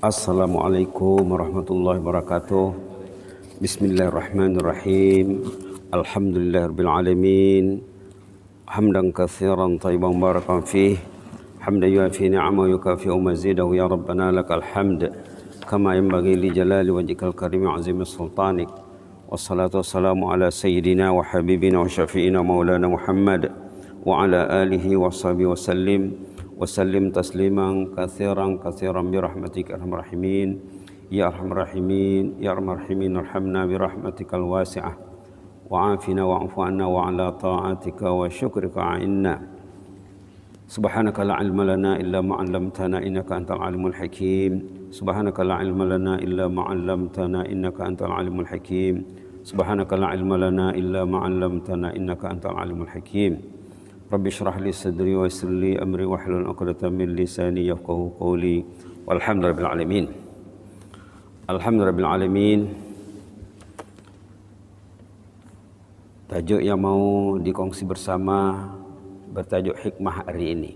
Assalamualaikum warahmatullahi wabarakatuh. Bismillahirrahmanirrahim. Alhamdulillahirabbil alamin. Hamdan katsiran thayyiban barakan fih. Hamdan yuafi ni'amahu yukafi'u mazidahu ya rabbana lakal hamd. Kama yanbaghi li jalali wajhikal karim azimi sultanik. Wassalatu wassalamu ala sayyidina wa habibina wa syafi'ina maulana Muhammad wa ala alihi wa sahbihi wa sallim tasliman katsiran bi rahmatika arhamar rahimin ya arhamar rahimin ya arhamar rahimin arhamna bi rahmatikal wasi'ah wa afina wa afu anna wa ala ta'atika wa syukrika inna subhanaka la ilma lana illa ma 'allamtana innaka antal alimul hakim subhanaka la ilma lana illa ma 'allamtana innaka antal alimul hakim subhanaka la ilma lana illa ma 'allamtana innaka antal alimul hakim. Rabbi syrah li sadri wa yassir li amri wahlul 'uqdatam min lisani yafqahu qawli walhamdulillahil alamin. Alhamdulillahil alamin. Tajuk yang mau dikongsi bersama bertajuk hikmah hari ini.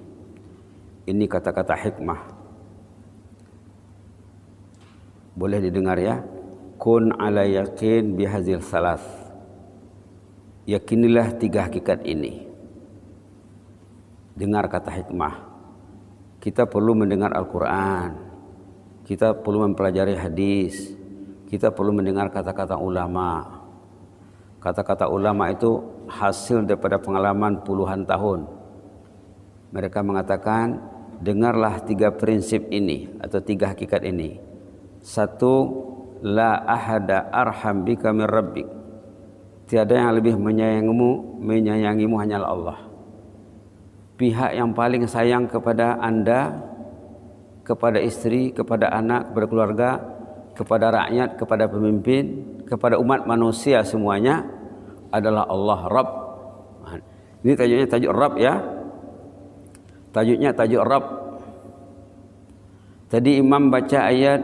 Ini kata-kata hikmah. Boleh didengar ya? Kun ala yakin bihazil salas. Yakinilah tiga hakikat ini. Dengar kata hikmah. Kita perlu mendengar Al-Quran. Kita perlu mempelajari hadis. Kita perlu mendengar kata-kata ulama. Kata-kata ulama itu hasil daripada pengalaman puluhan tahun. Mereka mengatakan, dengarlah tiga prinsip ini atau tiga hakikat ini. Satu, la ahada arham bika min rabbik. Tiada yang lebih menyayangimu hanyalah Allah. Pihak yang paling sayang kepada Anda, kepada istri, kepada anak, kepada keluarga, kepada rakyat, kepada pemimpin, kepada umat manusia semuanya adalah Allah Rabb. Ini tajuknya tajuk Rabb ya. Tajuknya tajuk Rabb. Tadi imam baca ayat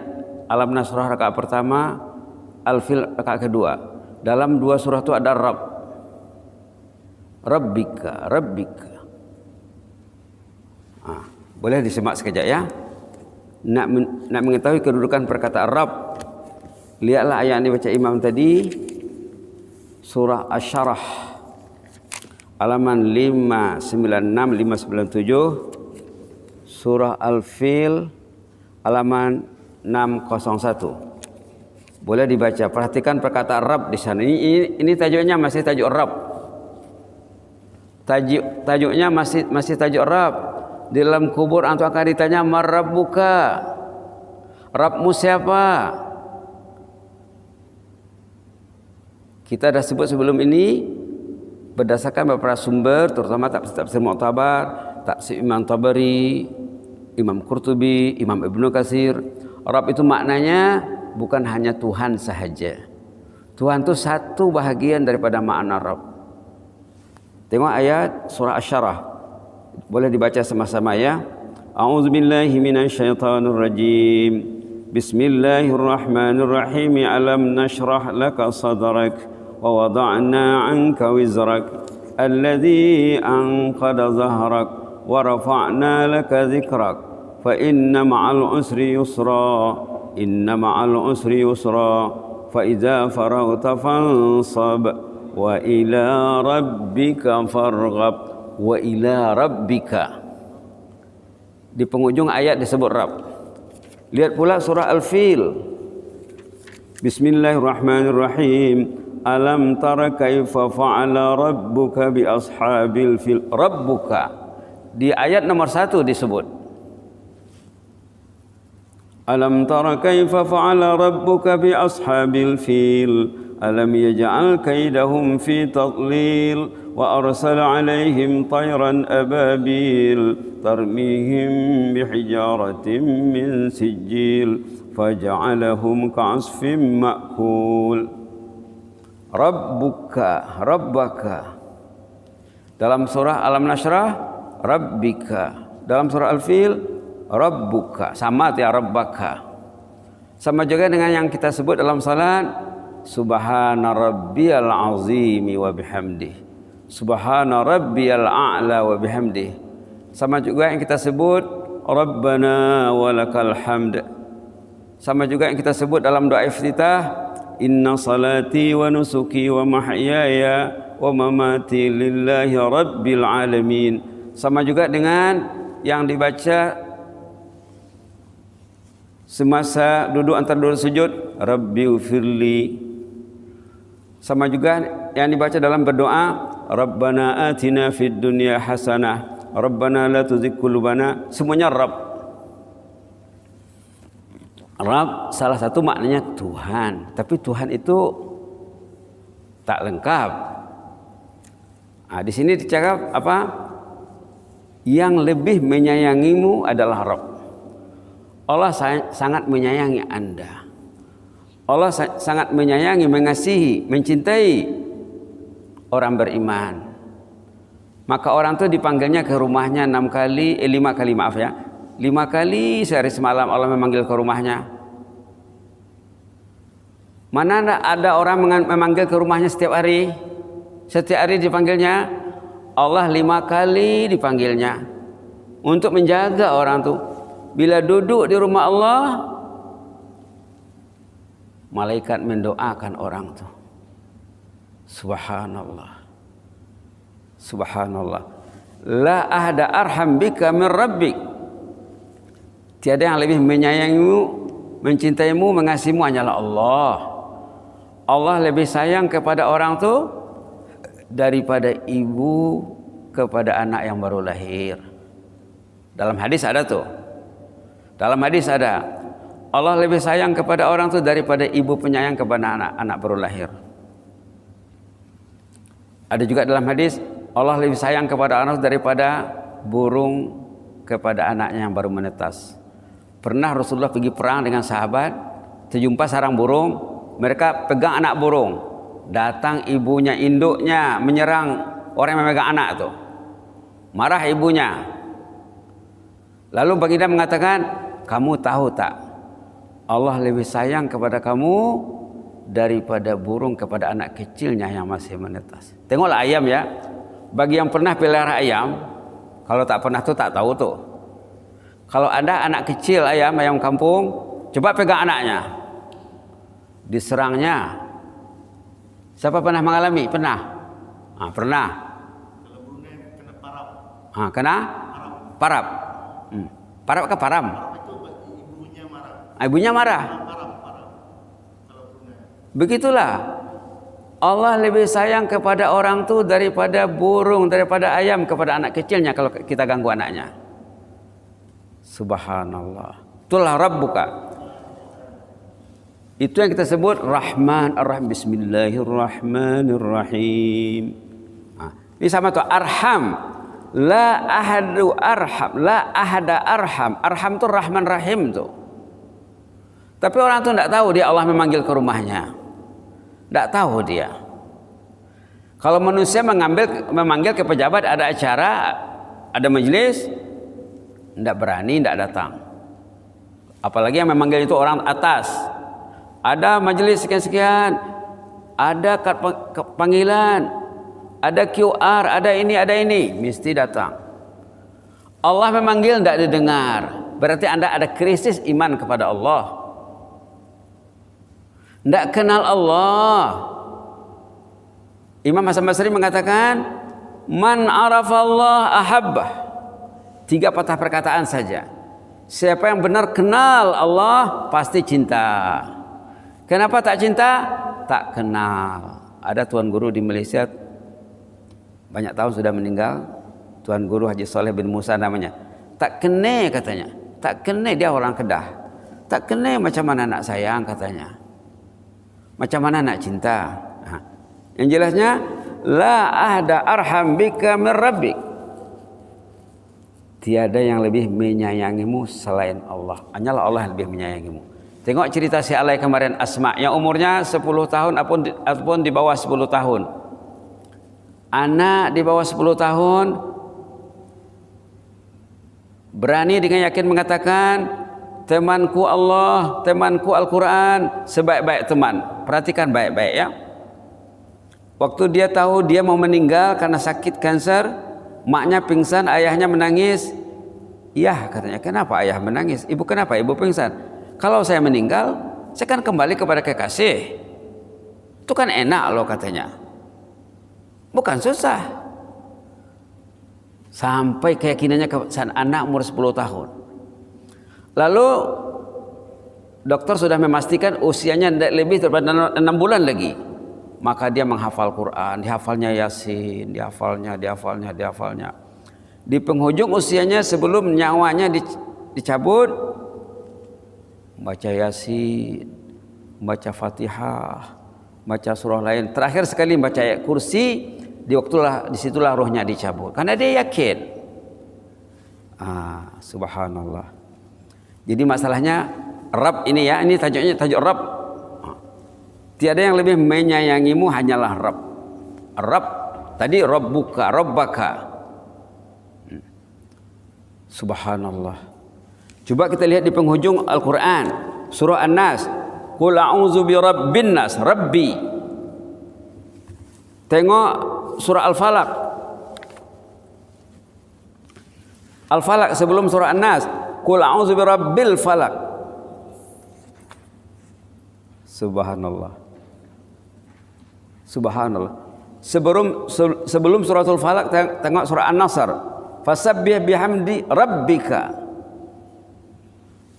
Alam Nasrah rakaat pertama, Al-Fil rakaat kedua. Dalam dua surah itu ada Rabb. Rabbika, Rabbika. Boleh disimak sekejap ya. Nak mengetahui kedudukan perkataan Rabb, lihatlah ayat yang dibaca imam tadi, surah Asy-Syarah halaman 596 597, surah Al-Fil halaman 601. Boleh dibaca. Perhatikan perkataan Rabb di sana. Ini tajuknya masih tajuk Rabb. Tajuknya masih tajuk Rabb. Di dalam kubur antum akan ditanya, "Man rabbuka?" Rabbmu siapa? Kita dah sebut sebelum ini berdasarkan beberapa sumber, terutama tafsir Mu'tabar, tafsir Imam Tabari, Imam Qurtubi, Imam Ibnu Katsir. Rabb itu maknanya bukan hanya Tuhan sahaja. Tuhan itu satu bahagian daripada makna Rabb. Tengok ayat surah Asy-Syarah. Boleh dibaca sama-sama ya. A'udzubillahi minasyaitonir rajim. Bismillahirrahmanirrahim. Alam nashrah laka sadrak wa wada'na 'anka wizrak alladhi anqadha dhahrak wa rafa'na laka dhikrak fa inna ma'al usri yusra inna ma'al usri yusra fa idza faraghta fansab wa ila rabbika farghab wa ila rabbika. Di penghujung ayat disebut Rabb. Lihat pula surah Al-Fil. Bismillahirrahmanirrahim. Alam tara kaifa fa'ala rabbuka bi ashabil fil. Rabbuka di ayat nomor 1 disebut. Alam tara kaifa fa'ala rabbuka bi ashabil fil. Alam yaj'al kaidahum fi tadlil. وأرسل عليهم طيرا أبابيل ترميهم بحجارة من سجيل فجعلهم كعصف مأكول. Rabbaka dalam surah Alam Nashrah, Rabbika dalam surah Al-Fil, Rabbuka. Sama ya, Rabbaka. Sama juga dengan yang kita sebut dalam salat, Subhana rabbiyal azimi wa bihamdihi. Subhana rabbiyal a'la wa bihamdihi. Sama juga yang kita sebut Rabbana walakal hamd. Sama juga yang kita sebut dalam doa iftitah, inna salati wa nusuki wa mahyaya wa mamati lillahi rabbil alamin. Sama juga dengan yang dibaca semasa duduk antara dua sujud, rabbighfirli. Sama juga yang dibaca dalam berdoa, rabbana atina fid dunya hasanah, rabbana la tuzigh qulubana. Semuanya Rabb. Rabb salah satu maknanya Tuhan, tapi Tuhan itu tak lengkap. Nah, di sini dicakap apa? Yang lebih menyayangimu adalah Rabb. Allah sangat menyayangi Anda. Allah sangat menyayangi, mengasihi, mencintai orang beriman. Maka orang itu dipanggilnya ke rumahnya 5 kali, maaf ya. 5 kali sehari semalam Allah memanggil ke rumahnya. Mana ada orang memanggil ke rumahnya setiap hari? Setiap hari dipanggilnya. Allah 5 kali dipanggilnya untuk menjaga orang itu. Bila duduk di rumah Allah, malaikat mendoakan orang itu. Subhanallah. Subhanallah. La ahada arham bika min rabbik. Tiada yang lebih menyayangimu, mencintaimu, mengasihimu hanyalah Allah. Allah lebih sayang kepada orang itu daripada ibu kepada anak yang baru lahir. Dalam hadis ada tuh. Dalam hadis ada, Allah lebih sayang kepada orang itu daripada ibu penyayang kepada anak baru lahir. Ada juga dalam hadis, Allah lebih sayang kepada orang itu daripada burung kepada anaknya yang baru menetas. Pernah Rasulullah pergi perang dengan sahabat, terjumpa sarang burung, mereka pegang anak burung. Datang ibunya, induknya menyerang orang yang memegang anak itu. Marah ibunya. Lalu baginda mengatakan, kamu tahu tak, Allah lebih sayang kepada kamu daripada burung kepada anak kecilnya yang masih menetas. Tengoklah ayam ya. Bagi yang pernah pelihara ayam, kalau tak pernah tuh tak tahu tuh. Kalau ada anak kecil ayam kampung, coba pegang anaknya, diserangnya. Siapa pernah mengalami? Pernah? Pernah. Kalau burungnya kena parap. Kena? Parap. Parap ke param? Parap itu ibunya marah. Ibunya marah. Parap. Kalau burungnya. Begitulah. Allah lebih sayang kepada orang tu daripada burung, daripada ayam kepada anak kecilnya kalau kita ganggu anaknya. Subhanallah. Itulah Rabbuka. Itu yang kita sebut Rahman Ar-Rahim. Bismillahirrahmanirrahim. Ini sama tuh Arham. La ahadu arham. La ahada arham. Arham itu Rahman Rahim tuh. Tapi orang tuh tidak tahu dia Allah memanggil ke rumahnya. Tidak tahu dia. Kalau manusia memanggil ke pejabat, ada acara, ada majelis, tidak berani, tidak datang. Apalagi yang memanggil itu orang atas. Ada majelis sekian-sekian, ada panggilan, ada QR, ada ini, mesti datang. Allah memanggil tidak didengar, berarti Anda ada krisis iman kepada Allah. Tidak kenal Allah. Imam Hasan Basri mengatakan, man arafallah ahabbah. 3 patah perkataan saja. Siapa yang benar kenal Allah pasti cinta. Kenapa tak cinta? Tak kenal. Ada tuan guru di Malaysia, banyak tahun sudah meninggal, Tuan Guru Haji Soleh bin Musa namanya. Tak kene katanya. Tak kene, dia orang Kedah. Tak kene macam mana nak sayang katanya. Macam mana nak cinta. Yang jelasnya, la ahda arham bika min rabbik. Tiada yang lebih menyayangimu selain Allah. Hanyalah Allah yang lebih menyayangimu. Tengok cerita si Alai kemarin, Asma, yang umurnya 10 tahun ataupun di bawah 10 tahun. Anak di bawah 10 tahun berani dengan yakin mengatakan, temanku Allah, temanku Al-Quran, sebaik-baik teman. Perhatikan baik-baik ya. Waktu dia tahu dia mau meninggal karena sakit kanker, maknya pingsan, ayahnya menangis. Iya katanya, kenapa ayah menangis? Ibu kenapa? Ibu pingsan. Kalau saya meninggal, saya kan kembali kepada kekasih. Itu kan enak loh katanya. Bukan susah. Sampai keyakinannya anak umur 10 tahun. Lalu dokter sudah memastikan usianya tidak lebih daripada 6 bulan lagi. Maka dia menghafal Quran, dihafalnya Yasin, dihafalnya. Di penghujung usianya sebelum nyawanya dicabut, baca Yasin, baca Fatihah, baca surah lain. Terakhir sekali baca ayat kursi, disitulah rohnya dicabut. Karena dia yakin. Subhanallah. Jadi masalahnya Rabb ini ya, ini tajuk Rabb. Tiada yang lebih menyayangimu hanyalah Rabb. Rabb tadi Rabbaka. Subhanallah. Coba kita lihat di penghujung Al-Quran, surah An-Nas. Qul a'udzu birabbin nas, Rabbi. Tengok surah Al-Falaq. Al-Falaq sebelum surah An-Nas. Qul a'udzu birabbil falaq. Subhanallah. Sebelum suratul Falaq tengok surah An-Nasr. Fasabbih bihamdi rabbika.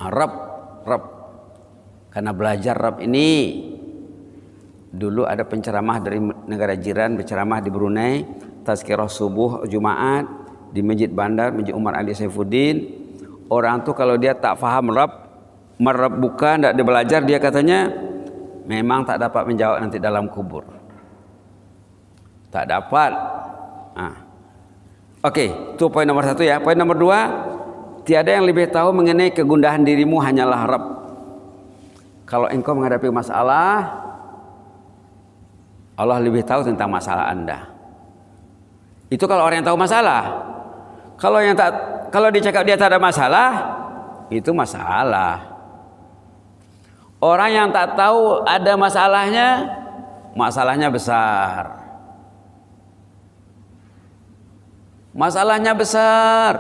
Rabb. Karena belajar Rabb ini, dulu ada penceramah dari negara jiran berceramah di Brunei, tazkirah subuh Jumat di Masjid Bandar, Masjid Umar Ali Saifuddin. Orang tuh kalau dia tak faham Rabb bukan, tidak dia belajar, dia katanya memang tak dapat menjawab nanti dalam kubur. Tak dapat. Oke, itu poin nomor 1 ya. Poin nomor 2, tiada yang lebih tahu mengenai kegundahan dirimu hanyalah Rabb. Kalau engkau menghadapi masalah, Allah lebih tahu tentang masalah Anda. Itu kalau orang yang tahu masalah. Kalau dicakap dia tak ada masalah, itu masalah. Orang yang tak tahu ada masalahnya besar. Masalahnya besar.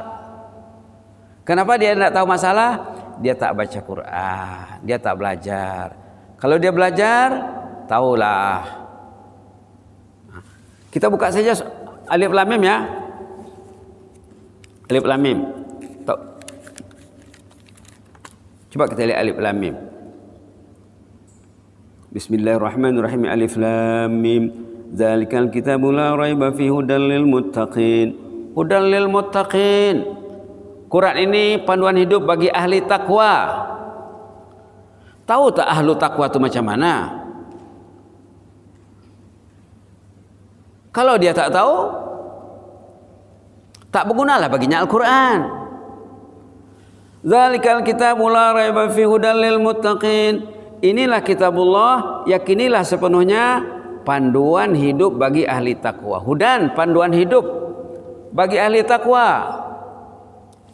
Kenapa dia tidak tahu masalah? Dia tak baca Quran, dia tak belajar. Kalau dia belajar, tahulah. Kita buka saja Alif Lam Mim ya. Alif Lam Mim. Coba kita lihat Alif Lam Mim. Bismillahirrahmanirrahim. Alif Lam Mim. Dzalikal kitabu la raiba fihi hudal lil muttaqin. Hudal lil muttaqin. Quran ini panduan hidup bagi ahli takwa. Tahu tak ahlu takwa itu macam mana? Kalau dia tak tahu, tak bergunalah baginya Al-Quran. Dzalikal kitabu la raiba fihi hudal lil muttaqin. Inilah kitabullah, yakinilah sepenuhnya panduan hidup bagi ahli takwa. Hudan, panduan hidup bagi ahli takwa.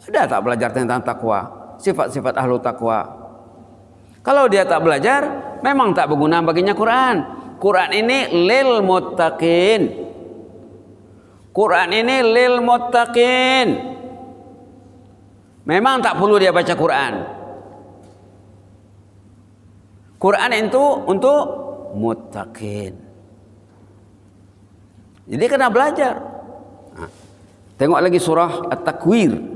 Ada tak belajar tentang takwa, sifat-sifat ahlu takwa? Kalau dia tak belajar, memang tak berguna baginya Quran. Quran ini lil muttaqin. Quran ini lil muttaqin. Memang tak perlu dia baca Quran. Quran itu untuk muttaqin. Jadi kena belajar. Tengok lagi surah At-Takwir.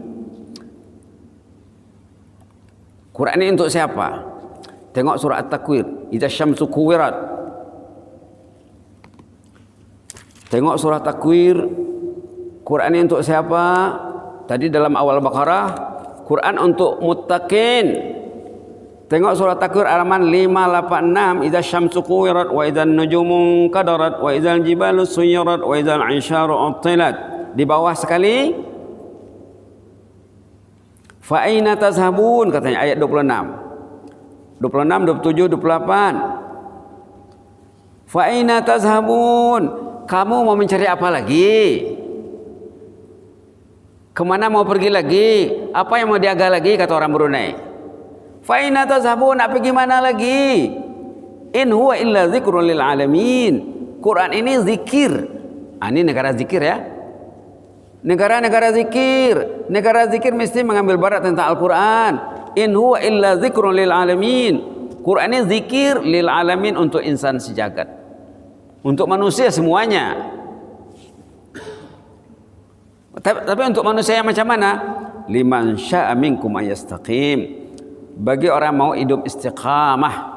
Quran ini untuk siapa? Tengok surah At-Takwir. Idza syamsu kuwirat. Tengok surah Takwir. Quran ini untuk siapa? Tadi dalam awal Baqarah, Quran untuk muttaqin. Tengok surah Takwir halaman 586. Idza syamsu kuwirat wa idzan nujumu qadarat wa idzal jibalu suyirat wa idzal 'isharu uttilat. Di bawah sekali, fa aina tazhabun, katanya ayat 26. 26, 27, 28. Fa aina tazhabun, kamu mau mencari apa lagi? Kemana mau pergi lagi? Apa yang mau diaga lagi, kata orang Brunei. Fa aina tazhabun, nak pergi mana lagi? In huwa illa dzikrun lil alamin. Quran ini zikir. Ini negara zikir ya. Negara-negara zikir mesti mengambil barat tentang Al-Quran. In huwa illa dzikrun lil alamin. Quran ini zikir lil alamin, untuk insan sejagat, untuk manusia semuanya. Tapi untuk manusia yang macam mana? Liman syaa minkum ayastaqim. Bagi orang mau hidup istiqamah.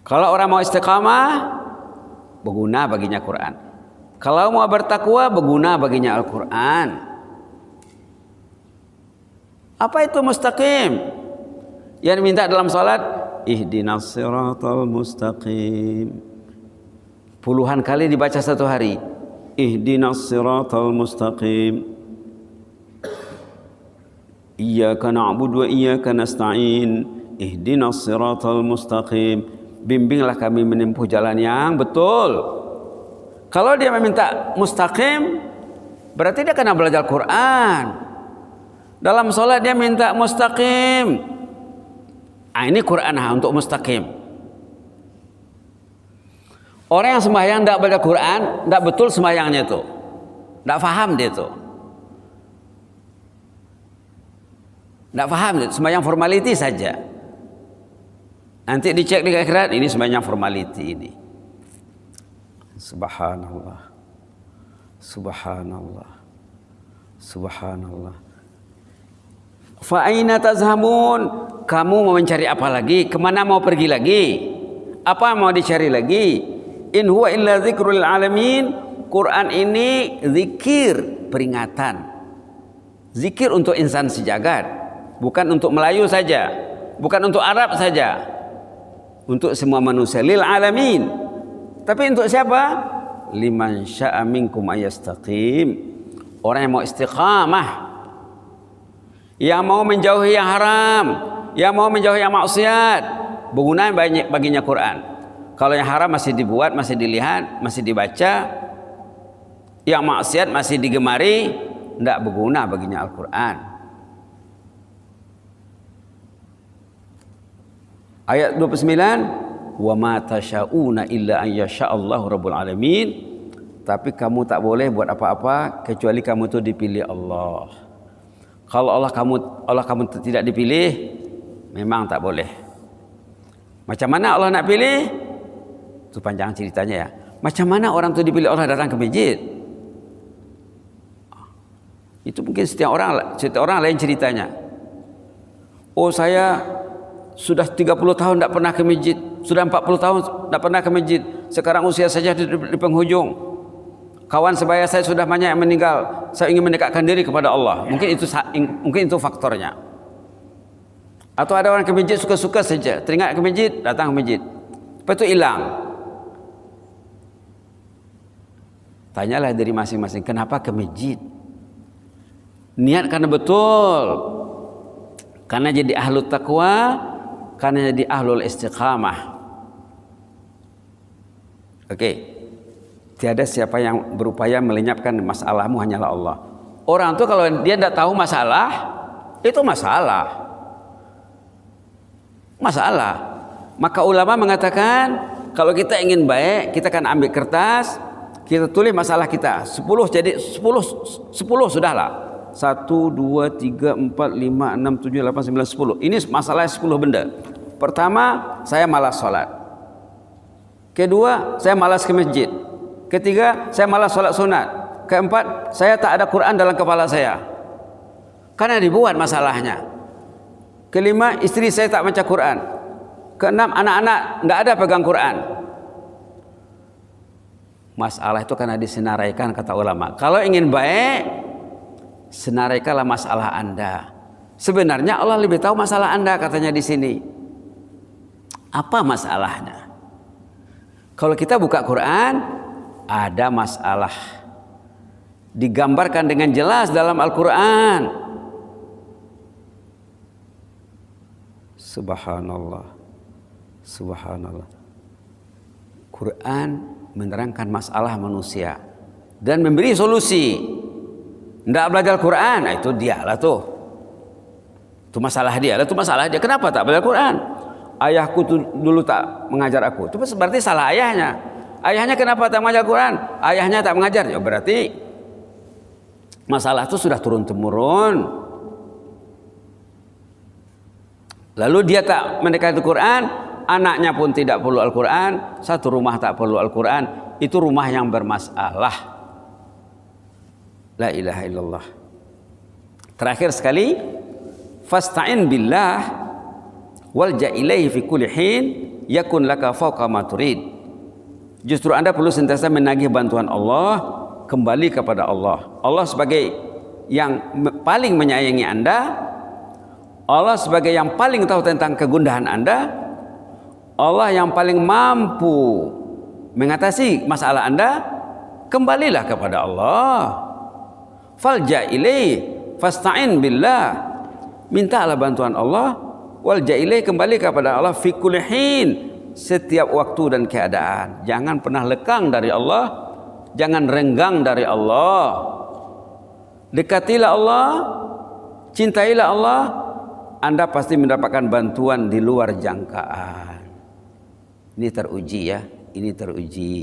Kalau orang mau istiqamah, berguna baginya Quran. Kalau mau bertakwa, berguna baginya Al-Quran. Apa itu mustaqim? Yang diminta dalam salat, ihdinas siratal mustaqim. Puluhan kali dibaca satu hari. Ihdinas siratal mustaqim. Iyyaka na'budu wa iyyaka nasta'in. Ihdinas siratal mustaqim. Bimbinglah kami menempuh jalan yang betul. Kalau dia meminta mustaqim, berarti dia kena belajar Quran. Dalam salat dia minta mustaqim. Ini Quran untuk mustaqim. Orang yang sembahyang tidak baca Quran, tidak betul sembahyangnya itu, tidak faham dia itu, tidak faham dia. Sembahyang formality saja. Nanti dicek di akhirat, ini sembahyang formality ini. Subhanallah, subhanallah, subhanallah. Fa aina tazhamun? Kamu mau mencari apa lagi? Kemana mau pergi lagi? Apa mau dicari lagi? In huwa illa dzikrul alamin. Quran ini zikir, peringatan. Zikir untuk insan sejagat, bukan untuk Melayu saja, bukan untuk Arab saja, untuk semua manusia, lil alamin. Tapi untuk siapa? Liman syaa minkum ayastaqim. Orang yang mau istiqamah, yang mau menjauhi yang haram, yang mau menjauhi yang maksiat, berguna baginya Quran. Kalau yang haram masih dibuat, masih dilihat, masih dibaca, yang maksiat masih digemari, tidak berguna baginya Al-Quran. Ayat 29, wa ma tasyauna illa an yasha'allahu rabbul alamin. Tapi kamu tak boleh buat apa-apa kecuali kamu itu dipilih Allah. Kalau Allah kamu tidak dipilih, memang tak boleh. Macam mana Allah nak pilih? Itu panjang ceritanya ya. Macam mana orang itu dipilih Allah datang ke masjid? Itu mungkin setiap orang lain ceritanya. Oh, saya sudah 30 tahun tidak pernah ke masjid, sudah 40 tahun tidak pernah ke masjid. Sekarang usia saja di penghujung. Kawan sebaya saya sudah banyak yang meninggal. Saya ingin mendekatkan diri kepada Allah. Mungkin itu faktornya. Atau ada orang ke masjid suka-suka saja, teringat ke masjid, datang ke masjid. Lepas itu hilang. Tanyalah dari masing-masing, kenapa ke masjid? Niat karena betul, karena jadi ahlul taqwa, karena jadi ahlul istiqamah. Oke. Tiada siapa yang berupaya melenyapkan masalahmu, hanyalah Allah. Orang itu kalau dia tidak tahu masalah, itu masalah. Maka ulama mengatakan, kalau kita ingin baik, kita akan ambil kertas, kita tulis masalah kita 10, jadi 10 sudahlah. 1, 2, 3, 4, 5, 6, 7, 8, 9, 10. Ini masalahnya 10 benda. Pertama, saya malas sholat. Kedua, saya malas ke masjid. Ketiga, saya malas sholat sunat. Keempat, saya tak ada Quran dalam kepala saya, karena dibuat masalahnya. Kelima, istri saya tak baca Quran. Keenam, anak-anak tidak ada pegang Quran. Masalah itu karena disenaraikan, kata ulama. Kalau ingin baik, senaraikanlah masalah Anda. Sebenarnya Allah lebih tahu masalah Anda, katanya di sini. Apa masalahnya? Kalau kita buka Quran, ada masalah. Digambarkan dengan jelas dalam Al-Quran. Subhanallah. Subhanallah. Quran menerangkan masalah manusia dan memberi solusi. Tidak belajar Quran, nah itu dialah tuh. Itu masalah dia, itu masalah dia. Kenapa tak belajar Quran? Ayahku tuh dulu tak mengajar aku. Itu berarti salah ayahnya. Ayahnya kenapa tak mengajar Quran? Ayahnya tak mengajar. Ya berarti masalah itu sudah turun temurun. Lalu dia tak mendekati Al-Quran, anaknya pun tidak perlu Al-Quran, satu rumah tak perlu Al-Quran, itu rumah yang bermasalah. La ilaha illallah. Terakhir sekali, fasta'in billah walja ilaihi fi kulli hin yakun laka fawqa ma turid. Justru Anda perlu sentiasa menagih bantuan Allah, kembali kepada Allah. Allah sebagai yang paling menyayangi Anda, Allah sebagai yang paling tahu tentang kegundahan Anda, Allah yang paling mampu mengatasi masalah Anda. Kembalilah kepada Allah. Falja ilaihi fasta'in billah, mintalah bantuan Allah. Walja ilaihi, kembali kepada Allah fi kulli hin, setiap waktu dan keadaan. Jangan pernah lekang dari Allah, jangan renggang dari Allah. Dekatilah Allah, cintailah Allah, Anda pasti mendapatkan bantuan di luar jangkaan. Ini teruji ya, ini teruji.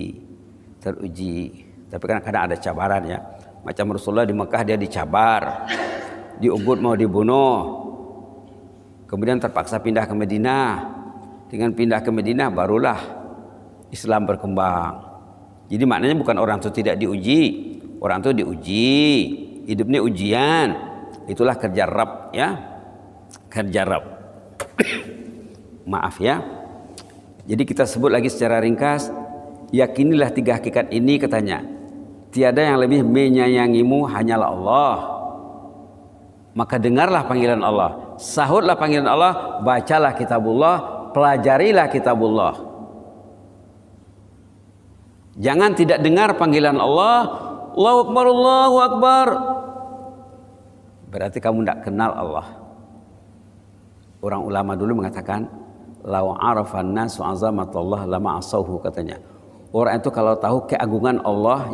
Tapi kadang-kadang ada cabaran ya. Macam Rasulullah di Mekah, dia dicabar, di Uhud mau dibunuh, kemudian terpaksa pindah ke Madinah. Dengan pindah ke Madinah barulah Islam berkembang. Jadi maknanya bukan orang itu tidak diuji, orang itu diuji. Hidup ini ujian. Itulah kerja Rabb ya, kerja Rabb. Maaf ya. Jadi kita sebut lagi secara ringkas, yakinilah 3 hakikat ini katanya. Tiada yang lebih menyayangimu hanyalah Allah. Maka dengarlah panggilan Allah, sahutlah panggilan Allah, bacalah kitabullah, pelajarilah kitabullah. Jangan tidak dengar panggilan Allah, Allahu Akbar, Allahu Akbar, berarti kamu tidak kenal Allah. Orang ulama dulu mengatakan, lau arafan nasu azamatullah lama asauhu, katanya. Orang itu kalau tahu keagungan Allah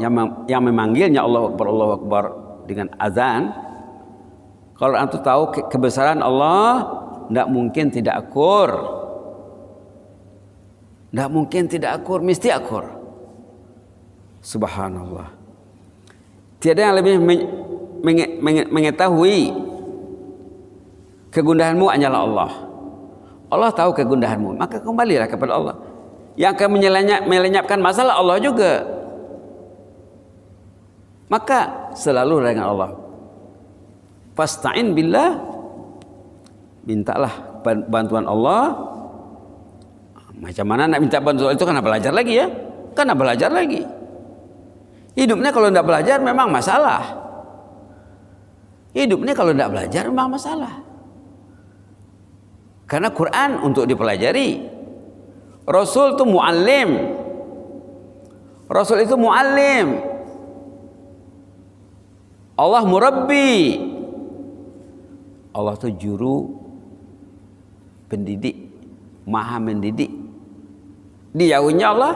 yang memanggilnya Allahu Akbar, Allahu Akbar dengan azan, kalau orang itu tahu kebesaran Allah, tidak mungkin tidak akur. Tidak mungkin tidak akur, mesti akur. Subhanallah. Tiada yang lebih mengetahui kegundahanmu hanyalah Allah. Allah tahu kegundahanmu, maka kembalilah kepada Allah. Yang akan melenyapkan masalah Allah juga. Maka selalu dengan Allah. Fasta'in billah, mintalah bantuan Allah. Macam mana nak minta bantuan itu? Karena belajar lagi ya, karena belajar lagi. Hidupnya kalau tidak belajar memang masalah. Hidupnya kalau tidak belajar memang masalah. Karena Quran untuk dipelajari. Rasul itu muallim. Rasul itu muallim. Allah murabbi. Allah itu juru pendidik, maha mendidik. Dijauhnya Allah,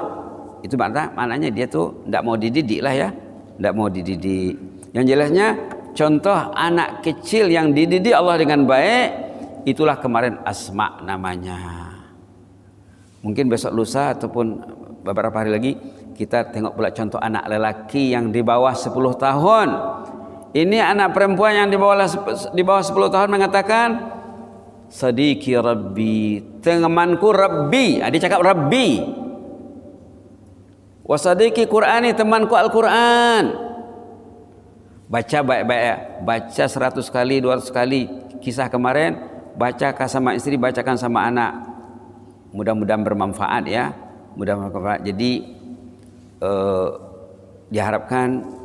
itu maknanya dia tuh tidak mau dididik lah ya, tidak mau dididik. Yang jelasnya contoh anak kecil yang dididik Allah dengan baik, itulah kemarin Asma namanya. Mungkin besok lusa ataupun beberapa hari lagi kita tengok pula contoh anak lelaki yang di bawah 10 tahun. Ini anak perempuan yang di bawah 10 tahun mengatakan, Sadiqi Rabbi, temanku Rabbi. Dia cakap Rabbi. Wa sadiqi Qur'ani, temanku Al-Quran. Baca baik-baik, baca 100 kali, 200 kali kisah kemarin, bacakan sama istri, bacakan sama anak. Mudah-mudahan bermanfaat ya, mudah-mudahan bermanfaat. Jadi diharapkan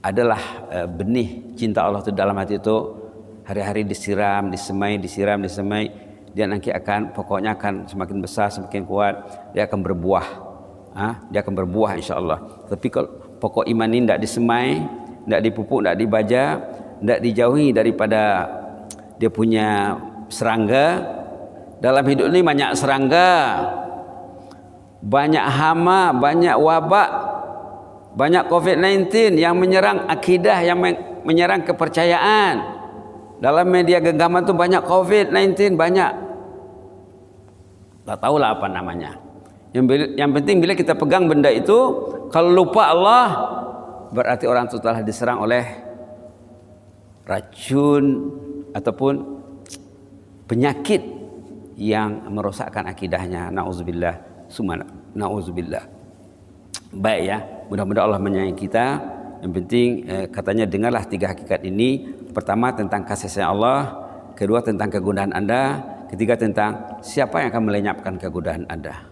adalah benih cinta Allah itu dalam hati itu hari-hari disiram, disemai, dia nanti pokoknya akan semakin besar, semakin kuat, dia akan berbuah. Dia akan berbuah insya-Allah. Tapi kalau pokok iman ini tidak disemai, tidak dipupuk, tidak dibaja, tidak dijauhi daripada dia punya serangga. Dalam hidup ini banyak serangga, banyak hama, banyak wabak, banyak COVID-19 yang menyerang akidah, yang menyerang kepercayaan. Dalam media genggaman itu banyak COVID-19, banyak. Tak tahulah apa namanya. Yang penting bila kita pegang benda itu, kalau lupa Allah, berarti orang itu telah diserang oleh racun ataupun penyakit yang merosakkan akidahnya. Nauzubillah, summa nauzubillah. Baik ya, mudah-mudahan Allah menyayangi kita. Yang penting katanya dengarlah 3 hakikat ini. Pertama tentang kasih sayang Allah, kedua tentang kegundahan Anda, ketiga tentang siapa yang akan melenyapkan kegundahan Anda.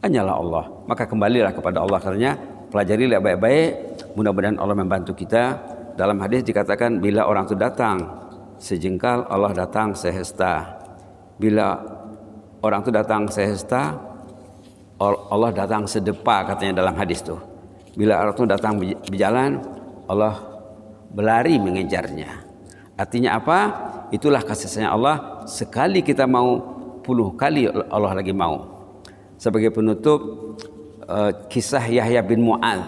Hanyalah Allah. Maka kembalilah kepada Allah, katanya pelajarilah baik-baik. Mudah-mudahan Allah membantu kita. Dalam hadis dikatakan bila orang itu datang sejengkal, Allah datang sehesta. Bila orang itu datang sehesta, Allah datang sedepa, katanya dalam hadis itu. Bila orang itu datang berjalan, Allah berlari mengejarnya. Artinya apa? Itulah kasih sayang Allah. Sekali kita mau, 10 kali Allah lagi mau. Sebagai penutup, kisah Yahya bin Mu'adz.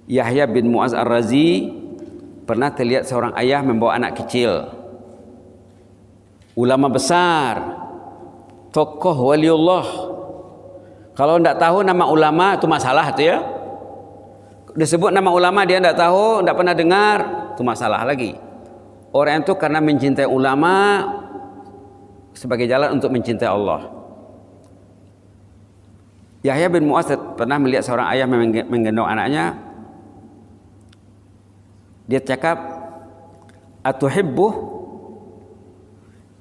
Yahya bin Mu'adz Ar-Razi pernah terlihat seorang ayah membawa anak kecil. Ulama besar, tokoh waliullah. Kalau tidak tahu nama ulama itu masalah itu ya. Disebut nama ulama dia tidak tahu, tidak pernah dengar, itu masalah lagi. Orang itu karena mencintai ulama sebagai jalan untuk mencintai Allah. Yahya bin Mu'adz pernah melihat seorang ayah menggendong anaknya. Dia cakap, atuhibbuh,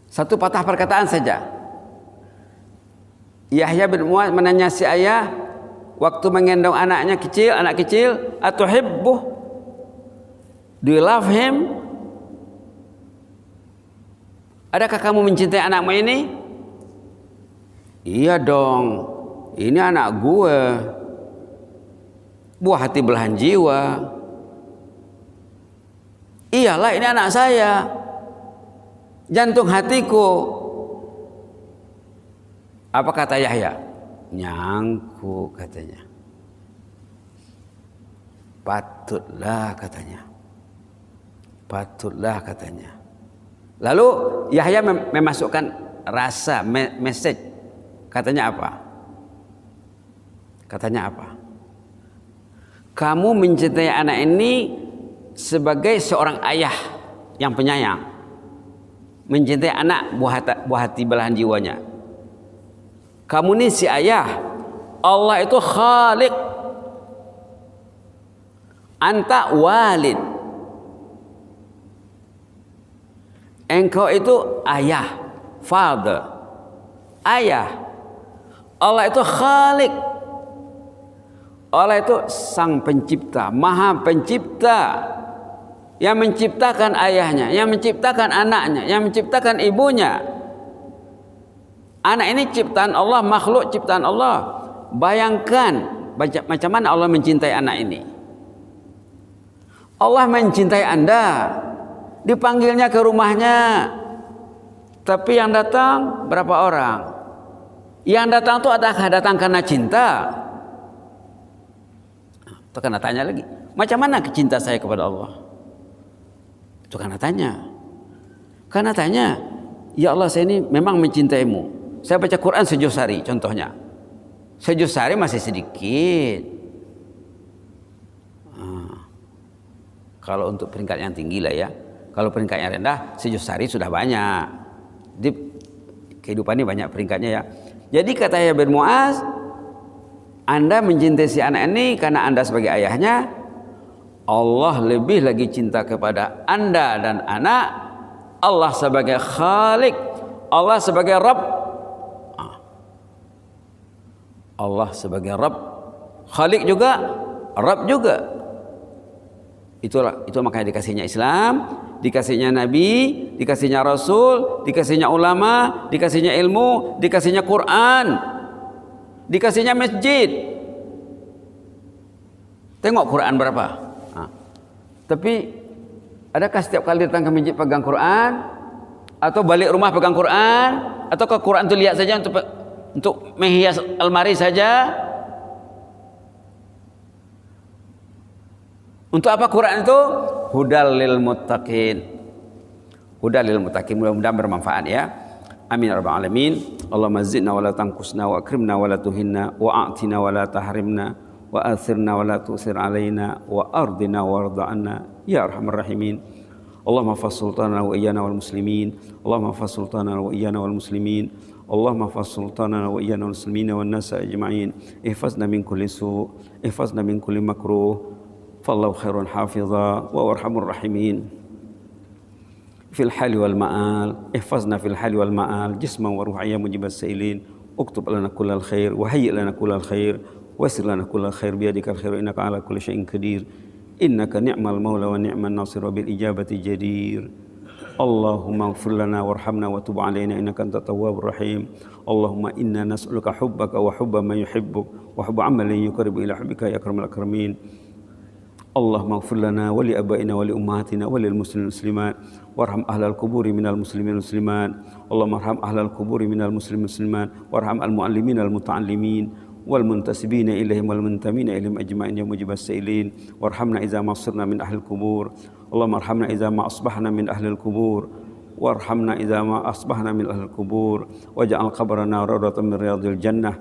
satu patah perkataan saja. Yahya bin Mu'adz menanya si ayah waktu menggendong anaknya kecil, anak kecil, atuhibbuh, do you love him? Adakah kamu mencintai anakmu ini? Iya dong, ini anak gue, buah hati belahan jiwa. Iyalah, ini anak saya, jantung hatiku. Apa kata Yahya? Nyangku, katanya. Patutlah, katanya. Patutlah, katanya. Lalu Yahya memasukkan rasa, message. Katanya apa? Katanya apa? Kamu mencintai anak ini sebagai seorang ayah yang penyayang, mencintai anak buah hati belahan jiwanya. Kamu ini si ayah, Allah itu khaliq, anta walid, engkau itu ayah, father, ayah. Allah itu khaliq, Allah itu sang pencipta, maha pencipta, yang menciptakan ayahnya, yang menciptakan anaknya, yang menciptakan ibunya. Anak ini ciptaan Allah, makhluk ciptaan Allah. Bayangkan macam mana Allah mencintai anak ini. Allah mencintai Anda, dipanggilnya ke rumahnya, tapi yang datang berapa orang? Yang datang itu adakah datang karena cinta? Itu karena tanya lagi, macam mana cinta saya kepada Allah? Itu karena tanya. Karena tanya, ya Allah, saya ini memang mencintaimu. Saya baca Quran sejuz hari, contohnya. Sejuz hari masih sedikit. Kalau untuk peringkat yang tinggi lah ya. Kalau peringkat yang rendah, sejuz hari sudah banyak. Di kehidupan ini banyak peringkatnya ya. Jadi kata Yahya bin Mu'adz, Anda mencintai si anak ini karena Anda sebagai ayahnya. Allah lebih lagi cinta kepada Anda dan anak. Allah sebagai Khalik, Allah sebagai Rabb. Allah sebagai Rabb, Khalik juga, Rabb juga. Itu makanya dikasihnya Islam, dikasihnya Nabi, dikasihnya Rasul, dikasihnya ulama, dikasihnya ilmu, dikasihnya Quran, dikasihnya masjid. Tengok Quran berapa. Tapi adakah setiap kali datang ke masjid pegang Quran, atau balik rumah pegang Quran, atau ke Quran itu lihat saja untuk menghias almari saja? Untuk apa Quran itu? Hudal lil muttaqin. Hudal lil muttaqin, mudah-mudahan bermanfaat ya. Amin ya rabbal alamin. Allahumma zidna wa la tanqusna wa akrimna wa la tuhinna wa a'tina wa la tahrimna wa athirna wa la tusir alaina wa ardina warda anna ya arhamar rahimin. اللهم احفظ سلطاننا وإيانا والمسلمين اللهم احفظ سلطاننا وإيانا والمسلمين اللهم احفظ سلطاننا وإيانا والمسلمين والناس أجمعين احفظنا من كل سوء احفظنا من كل مكروه فالله خير حافظا وهو أرحم الراحمين في الحال والمآل احفظنا في الحال والمآل جسما وروحا يا مجيب السائلين اكتب لنا كل الخير وهيئ لنا كل الخير ويسر لنا كل الخير بيدك الخير إنك على كل شيء قدير إنك نعم المولى ونعم الناصر وبالإجابة جدير اللهم اغفر لنا وارحمنا وتب علينا إنك أنت التواب الرحيم اللهم إنا نسألك حبك وحب من يحبك وحب عمل يقرب إلى حبك يا أكرم الأكرمين اللهم اغفر لنا ولأبائنا ولأمهاتنا وللمسلمين والمسلمات وارحم أهل القبور من المسلمين والمسلمات اللهم ارحم أهل القبور من المسلمين والمسلمات وارحم المعلمين المتعلمين والمنتسبين إليهم والمنتمين إليهم أجمعين يا مجيب السائلين وارحمنا إذا ما صرنا من أهل القبور اللهم ارحمنا إذا ما أصبحنا من أهل القبور وارحمنا إذا ما أصبحنا من أهل القبور واجعل قبرنا روضة من رياض الجنة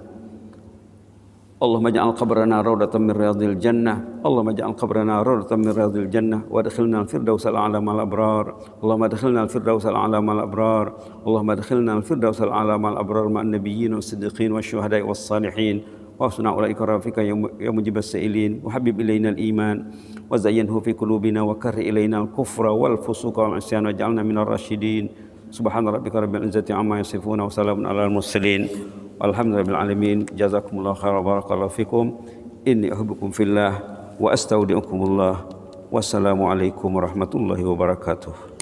اللهم اجعل قبرنا روضة من رياض الجنة اللهم اجعل قبرنا روضة من رياض الجنة وادخلنا الفردوس الأعلى مع الأبرار اللهم ادخلنا الفردوس الأعلى مع الأبرار اللهم ادخلنا الفردوس الأعلى مع الأبرار مع النبيين والصديقين والشهداء والصالحين وحسن أولئك رفيقا يا مجيب السائلين وحبب إلينا الإيمان وزينه في قلوبنا وكره إلينا الكفر والفسوق والعصيان واجعلنا من الراشدين سبحان ربك رب العزة عما يصفون وسلام على المرسلين والحمد لله رب العالمين جزاكم الله خيرا وبارك الله فيكم إني أحبكم في الله وأستودعكم الله والسلام عليكم ورحمة الله وبركاته.